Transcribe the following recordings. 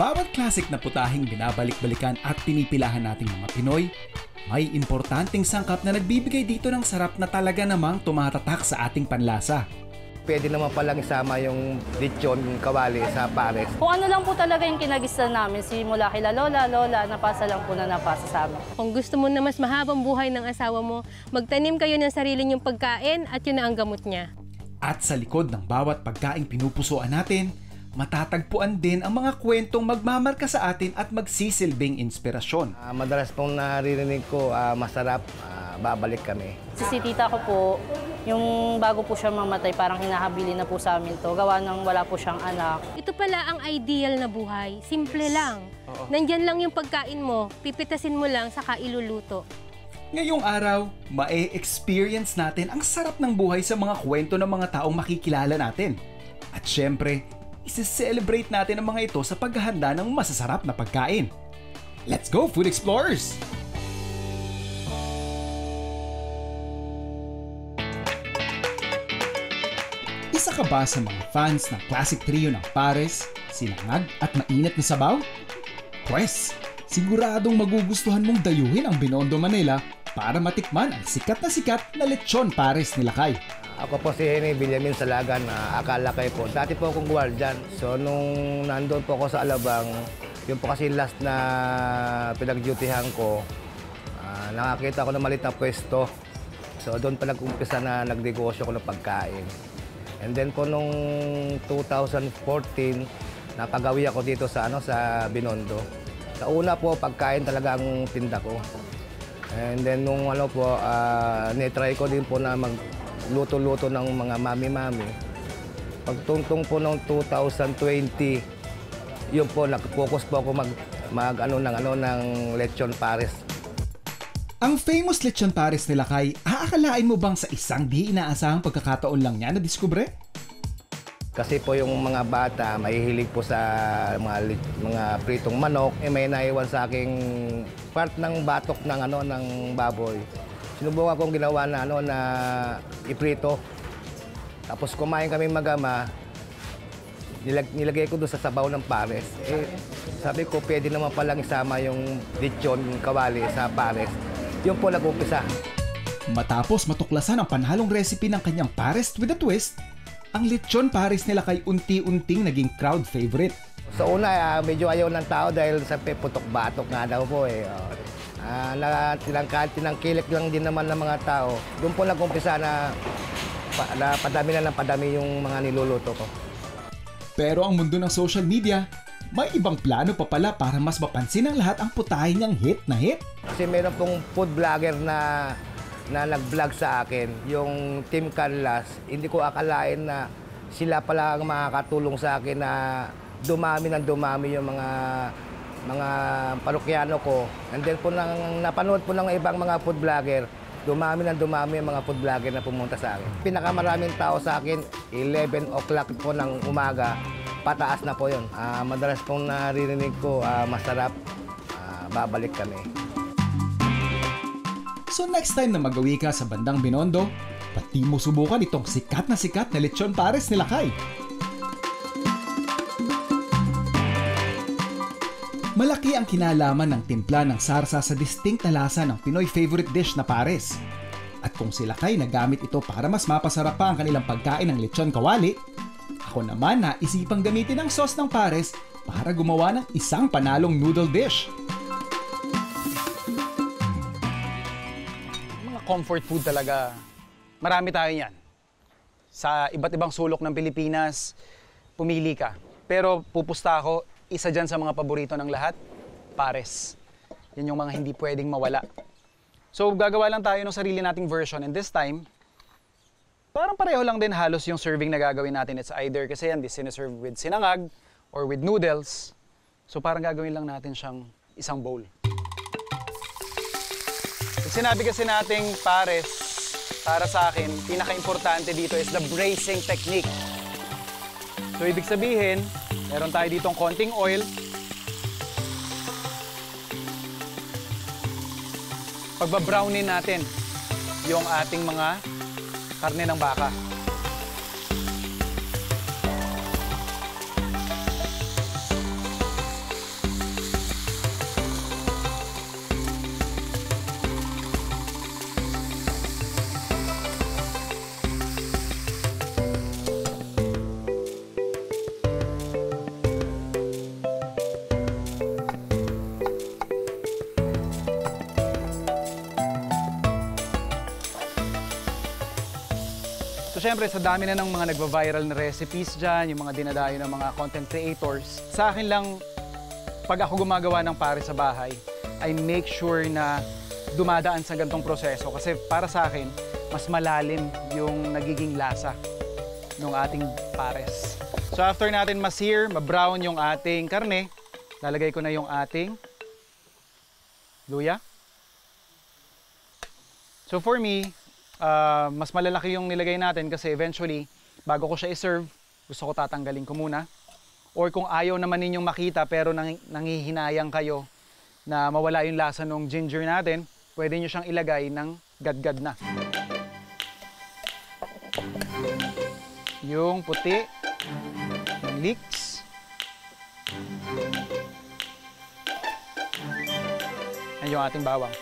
bawat classic na putahing binabalik-balikan at pinipilahan nating mga Pinoy, may importanteng sangkap na nagbibigay dito ng sarap na talaga namang tumatatak sa ating panlasa. Pwede naman palang isama yung lechon kawali sa pares. Kung ano lang po talaga yung kinagisa namin, simula kila lola, napasa lang po na napasa sa amin. Kung gusto mo na mas mahabang buhay ng asawa mo, magtanim kayo ng sarili niyong pagkain at yun na ang gamot niya. At sa likod ng bawat pagkaing pinupusuan natin, matatagpuan din ang mga kwentong magmamarka sa atin at magsisilbing inspirasyon. Madalas pong naririnig ko, masarap, babalik kami. Si tita ko po, yung bago po siya mamatay, parang hinahabili na po sa amin to. Gawa ng wala po siyang anak. Ito pala ang ideal na buhay. Simple lang. Nandyan lang yung pagkain mo, pipitasin mo lang, saka iluluto. Ngayong araw, mae-experience natin ang sarap ng buhay sa mga kwento ng mga taong makikilala natin. At syempre, isi-celebrate natin ang mga ito sa paghahanda ng masasarap na pagkain. Let's go, Food Explorers! Isa ka ba sa mga fans ng classic trio ng pares, sinangag at mainit na sabaw? Pwes, siguradong magugustuhan mong dayuhin ang Binondo, Manila para matikman ang sikat na lechon pares ni Lakay. Ako po si Henny Villamin Salagan, akala kayo po. Dati po akong guardian. So nung nandun po ako sa Alabang, yun po kasi last na pinag-dutyhan ko, nakakita ko na maliit na pwesto. So doon pa nag-umpisa na nagnegosyo ko ng pagkain. And then po nung 2014, napagawi ako dito sa Binondo. Sa una po, pagkain talaga ang tinda ko. And then nung netry ko din po na magluto-luto ng mga mami-mami. Pagtungtong po noong 2020, yun po, nag-focus po ako ng lechon pares. Ang famous lechon pares ni Lakay, aakalain mo bang sa isang di inaasahang pagkakataon lang niya na-diskubre? Kasi po yung mga bata, mahihilig po sa mga pritong manok. May naiwan sa aking part ng batok ng baboy. Sinubukan kong ginawa na iprito. Tapos kumain kami magama, nilagay ko doon sa sabaw ng pares. Sabi ko, pwede naman palang isama yung lechon kawali sa pares. Yun po nag-umpisa. Matapos matuklasan ang panhalong recipe ng kanyang pares with a twist, ang lechon pares nila kay unti-unting naging crowd favorite. Sa una, medyo ayaw ng tao dahil sa putok-batok nga daw po eh. Tinangkilik lang din naman ng mga tao. Doon po nag-umpisa na padami yung mga niluluto ko. Pero ang mundo ng social media, may ibang plano pa pala para mas mapansin ng lahat ang putahe niyang hit na hit. Kasi meron pong food vlogger na nag-vlog sa akin, yung Team Canlas. Hindi ko akalain na sila pala ang makakatulong sa akin na dumami yung mga parokyano ko. And then po napanood po ng ibang mga food vlogger, dumami yung mga food vlogger na pumunta sa akin. Pinakamaraming tao sa akin, 11 o'clock po ng umaga, pataas na po yun. Madalas pong naririnig ko, masarap, babalik kami. So next time na magawi ka sa bandang Binondo, pati mo subukan itong sikat na lechon pares ni Lakay. Malaki ang kinalaman ng timpla ng sarsa sa distinct na lasa ng Pinoy favorite dish na pares. At kung si Lakay nagamit ito para mas mapasarap pa ang kanilang pagkain ng lechon kawali, ako naman naisipang gamitin ang sauce ng pares para gumawa ng isang panalong noodle dish. Comfort food talaga, marami tayo yan. Sa iba't ibang sulok ng Pilipinas, pumili ka. Pero pupusta ako, isa dyan sa mga paborito ng lahat, pares. Yan yung mga hindi pwedeng mawala. So gagawa lang tayo ng sarili nating version, and this time, parang pareho lang din halos yung serving na gagawin natin. It's either kasi yan, sinaserve with sinangag or with noodles. So parang gagawin lang natin siyang isang bowl. Sinabi kasi nating pares, para sa akin, pinaka-importante dito is the braising technique. So ibig sabihin, meron tayo ditong konting oil. Pagbabrownin natin yung ating mga karne ng baka. syempre, sa dami na ng mga nagva-viral na recipes dyan, yung mga dinadayo ng mga content creators, sa akin lang, pag ako gumagawa ng pares sa bahay, I make sure na dumadaan sa gantong proseso. Kasi para sa akin, mas malalim yung nagiging lasa ng ating pares. So after natin ma-sear, ma-brown yung ating karne, lalagay ko na yung ating luya. So for me, mas malalaki yung nilagay natin kasi eventually, bago ko siya i-serve, gusto ko tatanggalin ko muna. Or kung ayaw naman ninyong makita pero nangihinayang kayo na mawala yung lasa ng ginger natin, pwede nyo siyang ilagay ng gadgad na. Yung puti ng leeks. Yan yung ating bawang.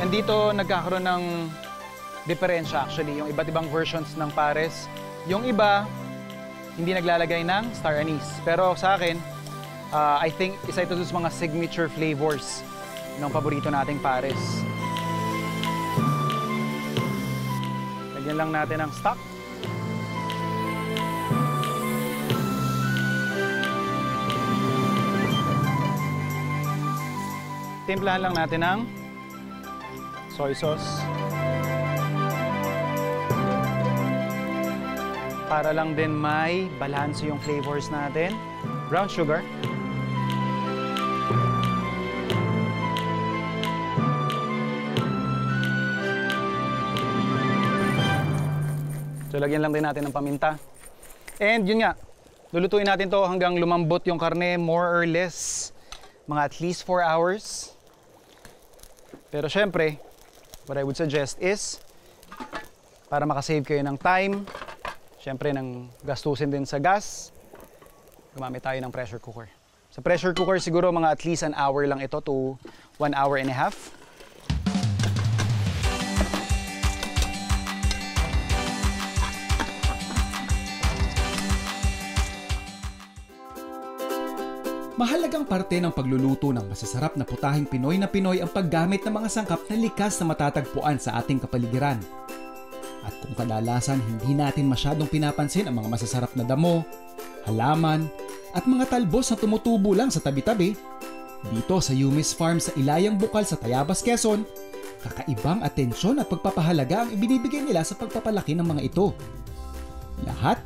And dito nagkakaroon ng diferensya actually, yung iba't ibang versions ng pares. Yung iba, hindi naglalagay ng star anise. Pero sa akin, I think isa ito sa mga signature flavors ng paborito nating pares. Lagyan lang natin ng stock. Timplahan lang natin ng soy sauce. Para lang din may balanse yung flavors natin. Brown sugar. So lagyan lang din natin ng paminta. And yun nga, lulutuin natin to hanggang lumambot yung karne, more or less, mga at least 4 hours. Pero syempre, what I would suggest is, para makasave kayo ng time, syempre ng gastusin din sa gas, gumamit tayo ng pressure cooker. Sa pressure cooker siguro mga at least an hour lang ito to 1 hour and a half. Mahalagang parte ng pagluluto ng masasarap na putahing Pinoy na Pinoy ang paggamit ng mga sangkap na likas na matatagpuan sa ating kapaligiran. At kung kadalasan hindi natin masyadong pinapansin ang mga masasarap na damo, halaman, at mga talbos na tumutubo lang sa tabi-tabi, dito sa Yumis Farm sa Ilayang Bukal sa Tayabas, Quezon, kakaibang atensyon at pagpapahalaga ang ibinibigay nila sa pagpapalaki ng mga ito. Lahat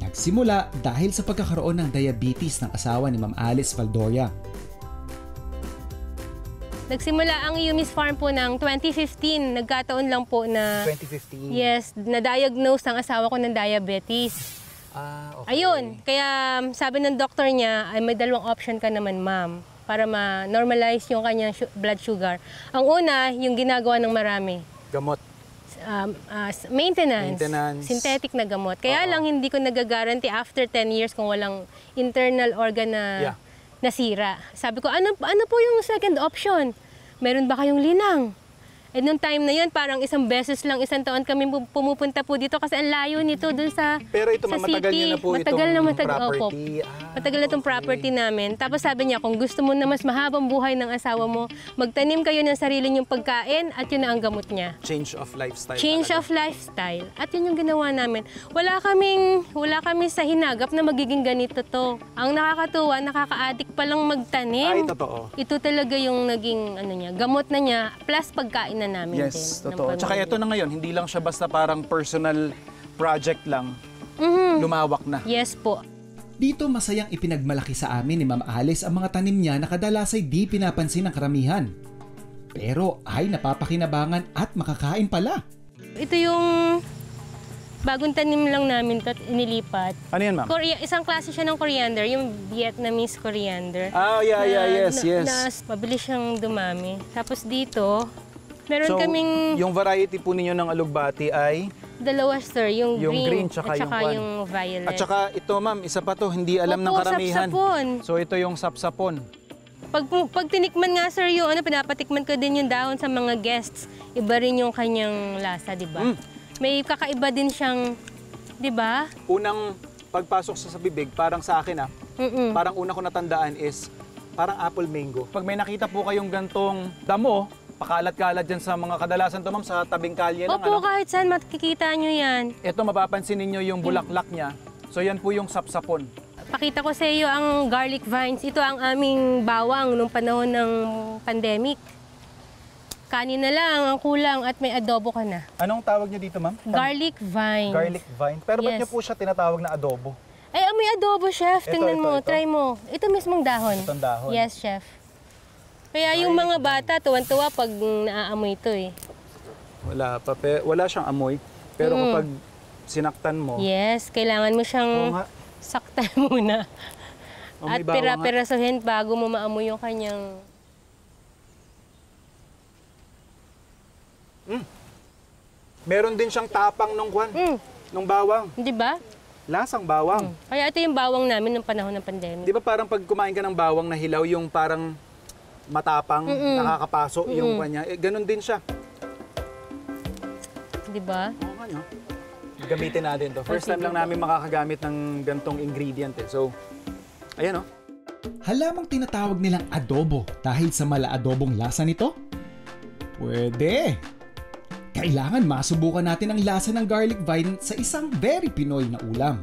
nagsimula dahil sa pagkakaroon ng diabetes ng asawa ni Ma'am Alice Valdoria. Nagsimula ang Yumis Farm po ng 2015. Nagkataon lang po na... 2015? Yes, na-diagnose ang asawa ko ng diabetes. Okay. Ayun, kaya sabi ng doktor niya, ay may dalawang option ka naman, ma'am, para ma-normalize yung kanyang blood sugar. Ang una, yung ginagawa ng marami. Gamot. Maintenance. Synthetic na gamot. Kaya lang hindi ko nagagaranti after 10 years kung walang internal organ na nasira. Sabi ko, ano po yung second option? Meron ba kayong linang? Eh, nung time na yun, parang isang taon kami pumupunta po dito kasi ang layo nito dun sa Pero ito, sa matagal city. niyo na po Matagal itong na property. Opo. Matagal na itong property namin. Tapos sabi niya, kung gusto mo na mas mahabang buhay ng asawa mo, magtanim kayo ng sarili niyong pagkain at yun na ang gamot niya. Change of lifestyle. Change of lifestyle. At yun yung ginawa namin. Wala kami sa hinagap na magiging ganito to. Ang nakakatuwa, nakaka-addict palang magtanim. Ay, totoo. Ito talaga yung naging gamot na niya plus pagkain na namin din. Yes, totoo. Tsaka ito na ngayon, hindi lang siya basta parang personal project lang. Lumawak na. Yes po. Dito masayang ipinagmalaki sa amin ni Ma'am Alice ang mga tanim niya na kadalas ay di pinapansin ng karamihan. Pero ay napapakinabangan at makakain pala. Ito yung bagong tanim lang namin at inilipat. Ano yan, ma'am? Isang klase siya ng coriander, yung Vietnamese coriander. Yes. Na mabilis siyang dumami. Tapos dito, meron kaming yung variety po ninyo ng alugbati ay? dalawa, sir. Yung green tsaka at saka yung yung violet. At saka ito, ma'am, isa pa to, hindi alam ng karamihan. Sapsapon. So ito yung sapsapon. Pag tinikman nga, sir, yung pinapatikman ko din yung dahon sa mga guests. Iba rin yung kanyang lasa, di ba? May kakaiba din siyang, di ba? Unang pagpasok sa bibig, parang sa akin parang una ko natandaan is parang apple mango. Pag may nakita po kayong gantong damo pakalat-kalat dyan sa mga kadalasan to, ma'am, sa tabing kalye lang. Opo, kahit saan makikita nyo yan. Ito, mapapansin ninyo yung bulaklak niya. So yan po yung sapsapon. Pakita ko sa iyo ang garlic vines. Ito ang aming bawang nung panahon ng pandemic. Kanin na lang ang kulang at may adobo ka na. Anong tawag niyo dito, ma'am? Garlic vines. Garlic vine. Pero ba't Yes. niyo po siya tinatawag na adobo? Ay, amoy adobo, chef. Ito, Tingnan mo, ito. try mo. Ito mismong dahon. Itong dahon. Yes, chef. Kaya yung mga bata, tuwan-tuwa pag naaamoy ito eh. Wala siyang amoy. Pero kapag sinaktan mo, Yes, kailangan mo oo siyang nga, saktan muna. Oh, At may bawang nga. pira-pirasohin bago mo maamoy yung kanyang... meron din siyang tapang nung kwan, Mm, nung bawang. di ba? Lasang bawang. Kaya ito yung bawang namin nung panahon ng pandemic. Di ba parang pag kumain ka ng bawang na hilaw, yung parang matapang, nakakapaso yung kanya. Ganon din siya. Di ba? Oo nga, no? Gamitin natin to. First time lang namin makakagamit ng gantong ingredient eh. So, ayan, no? Halamang tinatawag nilang adobo dahil sa mala-adobong lasa nito? Pwede! Kailangan masubukan natin ang lasa ng garlic vine sa isang very Pinoy na ulam.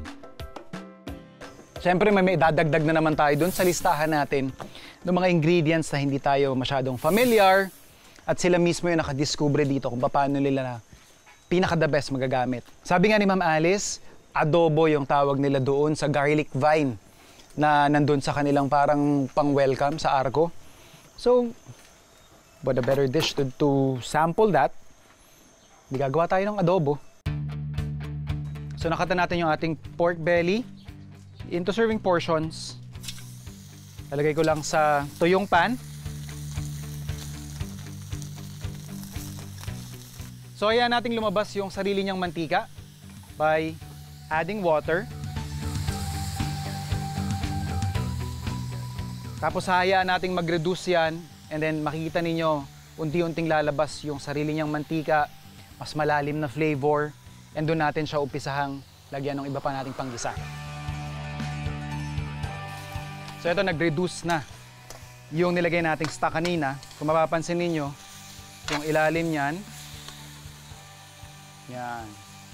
Siyempre, may dadagdag na naman tayo dun sa listahan natin ng mga ingredients na hindi tayo masyadong familiar at sila mismo yung nakadiscover dito kung paano nila na pinaka-the best magagamit. Sabi nga ni Ma'am Alice, adobo yung tawag nila doon sa garlic vine na nandun sa kanilang parang pang-welcome sa Arco. So, what a better dish to sample that? Di gagawa tayo ng adobo. So, nakata natin yung ating pork belly into serving portions. Lalagay ko lang sa tuyong pan. So, ayan nating lumabas yung sarili niyang mantika by adding water. Tapos hayaan nating mag-reduce yan and then makikita ninyo unti-unting lalabas yung sarili niyang mantika, mas malalim na flavor, and doon natin siya umpisahang lagyan ng iba pa nating panggisa. So ito, nag-reduce na yung nilagay nating stock kanina. Kung mapapansin ninyo, yung ilalim niyan, yan.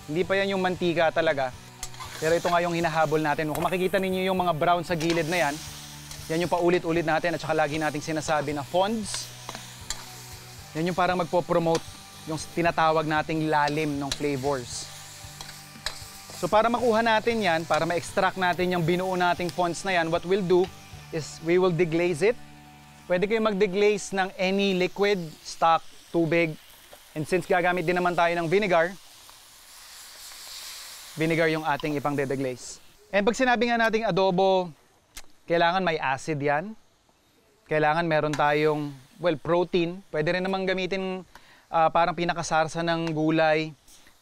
Hindi pa yan yung mantika talaga, pero ito nga yung hinahabol natin. Kung makikita ninyo yung mga brown sa gilid na yan, yan yung paulit-ulit natin at saka lagi nating sinasabi na fonds. Yan yung parang magpo-promote yung tinatawag nating lalim ng flavors. So para makuha natin yan, para ma-extract natin yung binuo nating fonds na yan, what we'll do is we will deglaze it. Pwede kayo mag-deglaze ng any liquid, stock, tubig. And since gagamit din naman tayo ng vinegar yung ating ipang deglaze. And pag sinabi nga nating adobo, kailangan may acid yan. Kailangan meron tayong, well, protein. Pwede rin naman gamitin parang pinakasarsa ng gulay,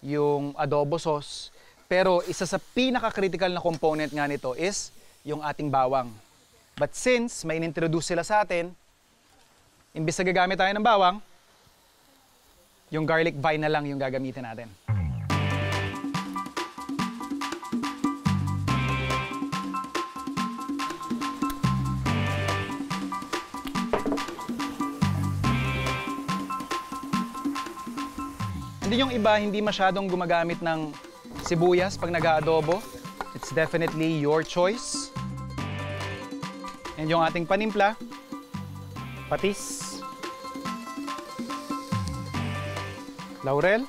yung adobo sauce. Pero isa sa pinaka-critical na component nga nito is yung ating bawang. But since may inintroduce sila sa atin, imbis na gagamit tayo ng bawang, yung garlic vine na lang yung gagamitin natin. Hindi yung iba, hindi masyadong gumagamit ng sibuyas pag nag-aadobo. It's definitely your choice. And yung ating panimpla, patis, laurel,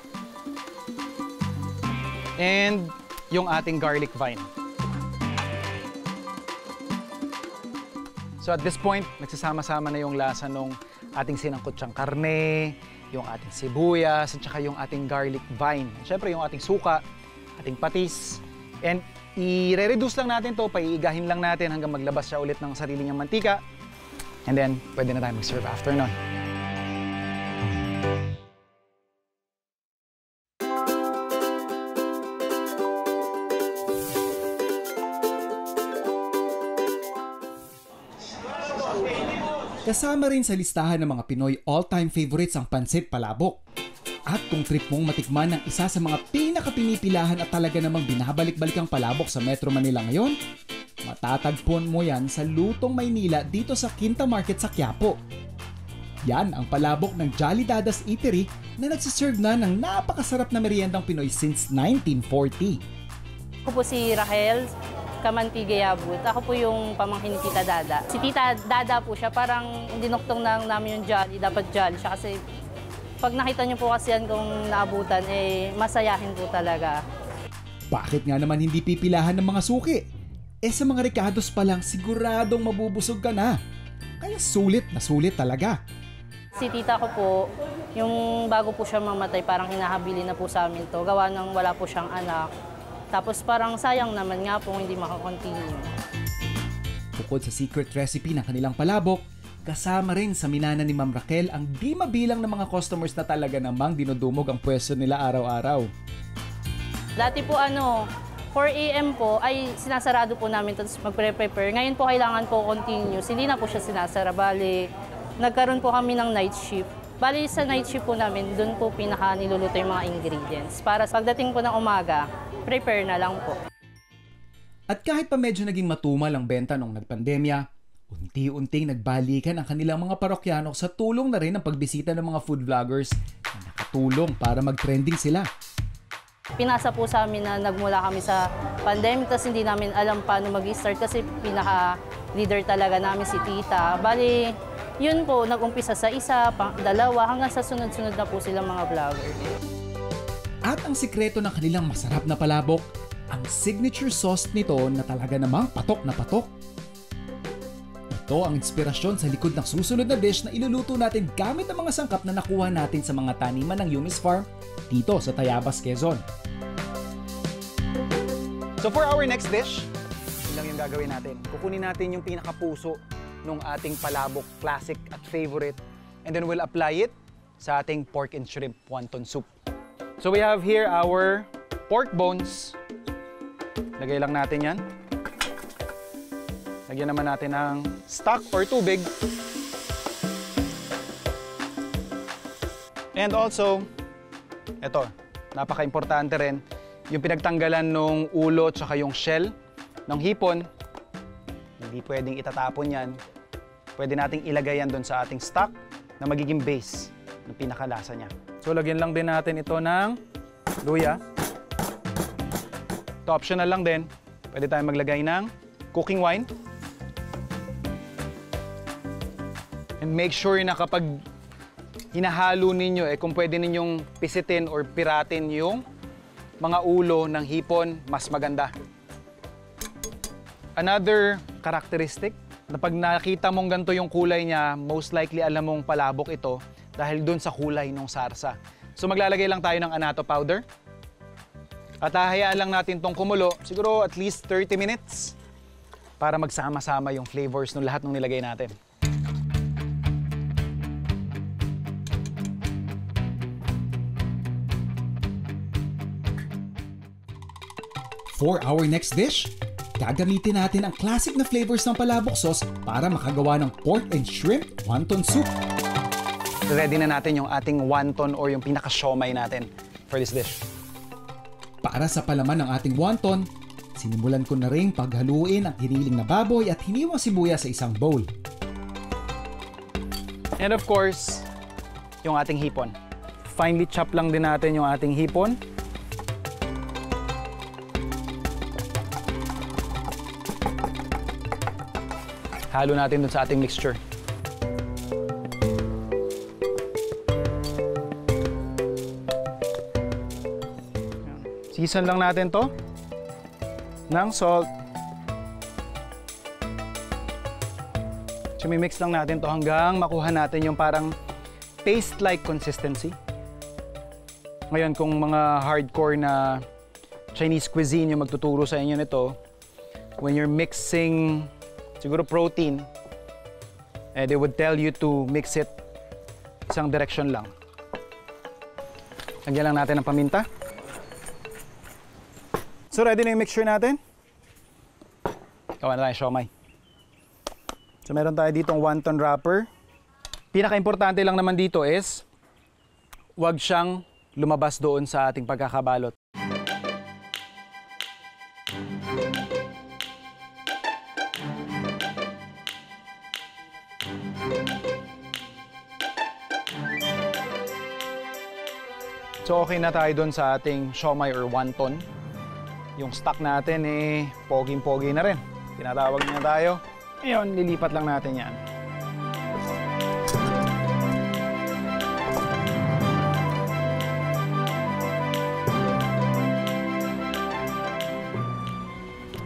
and yung ating garlic vine. So at this point, nagsasama-sama na yung lasa ng ating sinangkutsyang karne, yung ating sibuyas, at saka yung ating garlic vine. Siyempre yung ating suka, ating patis. And i-reduce lang natin to, paiigahin lang natin hanggang maglabas siya ulit ng sarili niyang mantika. And then, pwede na tayo mag-serve after nun. Kasama rin sa listahan ng mga Pinoy all-time favorites ang pansit palabok. At kung trip mong matikman ng isa sa mga pinaka-pinipilahan at talaga namang binabalik-balik ang palabok sa Metro Manila ngayon, matatagpon mo yan sa Lutong Maynila dito sa Quinta Market sa Quiapo. Yan ang palabok ng Jolly Dadas Eatery na nagsiserve na ng napakasarap na meriendang Pinoy since 1940. Ako po si Rahel Kamantigayabut. Ako po yung pamangkin ni Tita Dada. Si Tita Dada po siya, parang dinuktong na namin yung Jolly. Dapat Jolly siya kasi pag nakita niyo po kasi yan kung naabutan, masayahin po talaga. Bakit nga naman hindi pipilahan ng mga suki? Sa mga Ricardos pa lang siguradong mabubusog ka na. Kaya sulit na sulit talaga. Si tita ko po, yung bago po siya mamatay, parang hinahabili na po sa amin to. Gawa ng wala po siyang anak. Tapos parang sayang naman nga po hindi makakontinue. Bukod sa secret recipe ng kanilang palabok, kasama rin sa minana ni Ma'am Raquel ang di mabilang ng mga customers na talaga namang dinudumog ang pwesto nila araw-araw. Dati po 4 AM po ay sinasarado po namin tapos magpre-prepare. Ngayon po kailangan po continuous. Hindi na po siya sinasara. Bali, nagkaroon po kami ng night shift. Bali sa night shift po namin, doon po pinaka niluluto yung mga ingredients. Para sa pagdating po ng umaga, prepare na lang po. At kahit pa medyo naging matumal ang benta nung nagpandemya, unti-unting nagbalikan ang kanilang mga parokyano sa tulong na rin ng pagbisita ng mga food vloggers na nakatulong para mag-trending sila. Pinasa po sa amin na nagmula kami sa pandemic tapos hindi namin alam paano mag-start kasi pinaka-leader talaga namin si Tita. Bali, yun po, nag-umpisa sa isa, dalawa, hanggang sa sunod-sunod na po silang mga vlogger. At ang sikreto ng kanilang masarap na palabok, ang signature sauce nito na talaga namang patok na patok. Ito ang inspirasyon sa likod ng susunod na dish na iluluto natin gamit ang mga sangkap na nakuha natin sa mga taniman ng Yumis Farm dito sa Tayabas, Quezon. So for our next dish, yun lang yung gagawin natin. Kukunin natin yung pinakapuso ng ating palabok, classic at favorite, and then we'll apply it sa ating pork and shrimp wonton soup. So we have here our pork bones. Lagay lang natin yan. Lagyan naman natin ng stock or tubig. And also, ito, napaka-importante rin, yung pinagtanggalan ng ulo at saka yung shell ng hipon. Hindi pwedeng itatapon yan. Pwede nating ilagay yan doon sa ating stock na magiging base ng pinakalasa niya. So, lagyan lang din natin ito ng luya. Ito, optional lang din. Pwede tayong maglagay ng cooking wine. And make sure na kapag hinahalo ninyo, kung pwede ninyong pisitin or piratin yung mga ulo ng hipon, mas maganda. Another characteristic, na pag nakita mong ganito yung kulay niya, most likely alam mong palabok ito dahil dun sa kulay ng sarsa. So maglalagay lang tayo ng annatto powder. At hahayaan lang natin tong kumulo, siguro at least 30 minutes para magsama-sama yung flavors ng lahat ng nilagay natin. For our next dish, gagamitin natin ang classic na flavors ng palabok sauce para makagawa ng pork and shrimp wonton soup. Ready na natin yung ating wonton or yung pinaka-siomai natin for this dish. Para sa palaman ng ating wonton, sinimulan ko na rin paghaluin ang hiniling na baboy at hiniwang sibuyas sa isang bowl. And of course, yung ating hipon. Finely chop lang din natin yung ating hipon. Halo natin dun sa ating mixture. Season lang natin to ng salt. Mix lang natin to hanggang makuha natin yung parang paste-like consistency. Ngayon, kung mga hardcore na Chinese cuisine yung magtuturo sa inyo nito, when you're mixing siguro protein, they would tell you to mix it isang direction lang. Lagyan lang natin ng paminta. So ready na yung mixture natin. Gawa na tayo siomai. So meron tayo ditong wonton wrapper. Pinaka-importante lang naman dito is huwag siyang lumabas doon sa ating pagkakabalot. So okay na tayo doon sa ating siomai or wonton. Yung stock natin poging-pogi na rin. Tinatawag niya tayo. Ngayon, lilipat lang natin yan.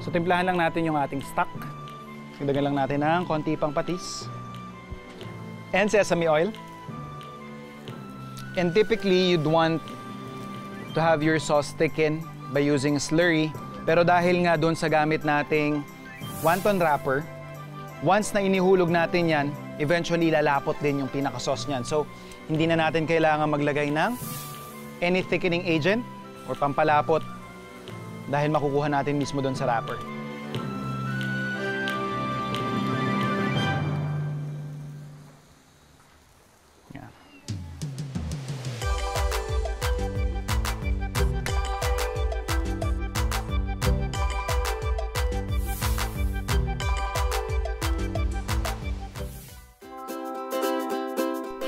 So timplahan lang natin yung ating stock. Dagdagan lang natin ng konti pang patis. And sesame oil. And typically, you'd want to have your sauce thicken by using slurry. Pero dahil nga doon sa gamit nating wonton wrapper, once na inihulog natin yan, eventually lalapot din yung pinaka-sauce niyan. So, hindi na natin kailangan maglagay ng any thickening agent or pampalapot dahil makukuha natin mismo doon sa wrapper.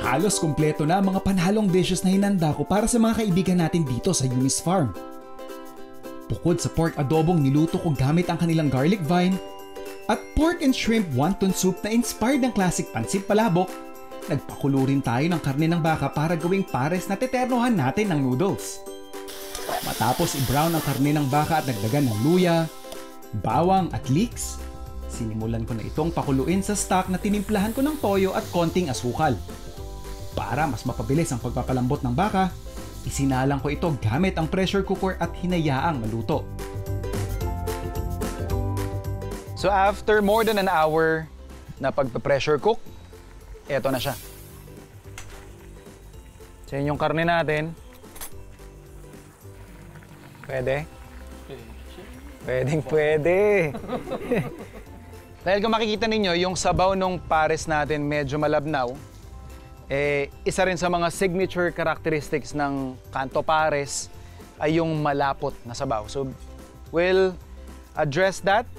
Halos kumpleto na ang mga panhalong dishes na hinanda ko para sa mga kaibigan natin dito sa Yumi's Farm. Bukod sa pork adobong niluto ko gamit ang kanilang garlic vine, at pork and shrimp wonton soup na inspired ng classic pansit palabok, nagpakulo rin tayo ng karne ng baka para gawing pares na teternohan natin ng noodles. Matapos i-brown ang karne ng baka at nagdagan ng luya, bawang at leeks, sinimulan ko na itong pakuluin sa stock na tinimplahan ko ng toyo at konting asukal. Para mas mapabilis ang pagpapalambot ng baka, isinalang ko ito gamit ang pressure cooker at hinayaang maluto. So after more than an hour na pagpa-pressure cook, eto na siya. So yun yung karne natin. Pwede? Pwede. Dahil kung makikita ninyo, yung sabaw nung pares natin medyo malabnaw, isa rin sa mga signature characteristics ng Kanto Pares ay yung malapot na sabaw. So, we'll address that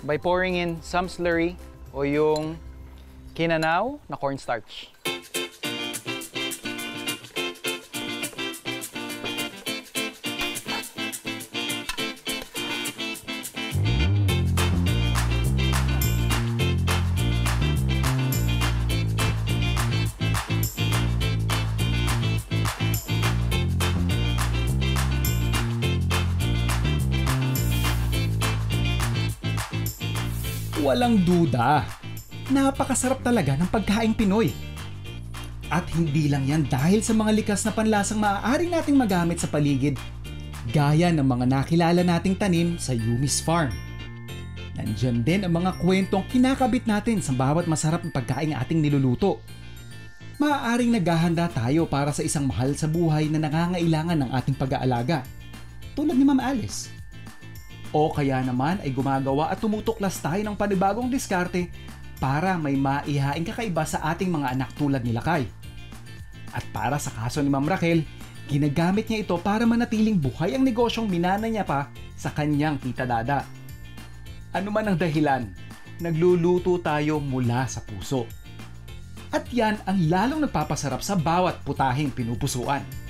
by pouring in some slurry o yung kinanaw na cornstarch. Walang duda, napakasarap talaga ng pagkaing Pinoy. At hindi lang yan dahil sa mga likas na panlasang maaari nating magamit sa paligid, gaya ng mga nakilala nating tanim sa Yumi's Farm. Nandyan din ang mga kwentong kinakabit natin sa bawat masarap na pagkaing ating niluluto. Maaaring naghahanda tayo para sa isang mahal sa buhay na nangangailangan ng ating pag-aalaga, tulad ni Ma'am Alice. O kaya naman ay gumagawa at tumutuklas tayo ng panibagong diskarte para may maihaing kakaiba sa ating mga anak tulad ni Lakay. At para sa kaso ni Ma'am Raquel, ginagamit niya ito para manatiling buhay ang negosyong minana niya pa sa kanyang tita Dada. Ano man ang dahilan, nagluluto tayo mula sa puso. At yan ang lalong nagpapasarap sa bawat putahing pinupusuan.